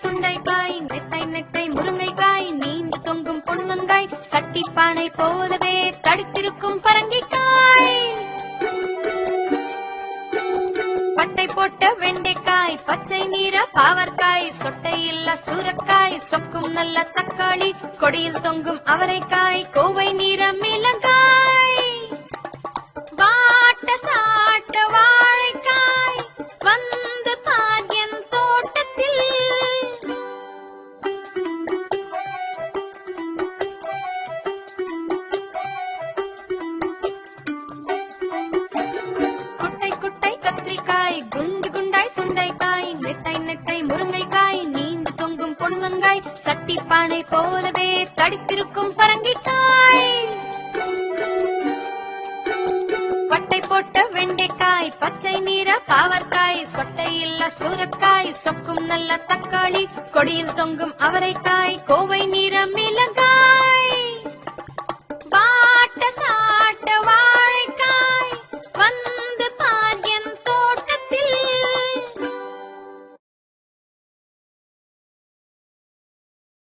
சுண்டைக்காய் நெட்டை நெட்டை முருங்கைக்காய் நீண்டு தொங்கும் பொன்னங்காய் சட்டிப்பானை போலவே தடித்திருக்கும் பரங்கிக்காய் பட்டை போட்ட வெண்டைக்காய் பச்சை நீர பாவற்காய் சொட்டையில்ல சூரக்காய் சொக்கும் நல்ல தக்காளி கொடியில் தொங்கும் அவரைக்காய் கோவை நீர மிளகாய் வாட்ட சாட்ட வாழைக்காய் வந்து பார் என் தோட்டத்தில் குட்டை குட்டை கத்திரிக்காய் குண்டு குண்டாய் சுண்டைக்காய் நெட்டை நெட்டை முருங்கைக்காய் நீண்டு தொங்கும் பொன்னங்காய் சட்டிப்பானை போலவே தடித்திருக்கும் பரங்கிக்காய் பட்டை போட்ட வெண்டைக்காய் பச்சை நீர பாவற்காய் சொட்டையில்ல சூரக்காய் சொக்கும் நல்ல தக்காளி கொடியில் தொங்கும் அவரைக்காய் கோவை நீர மிளகாய்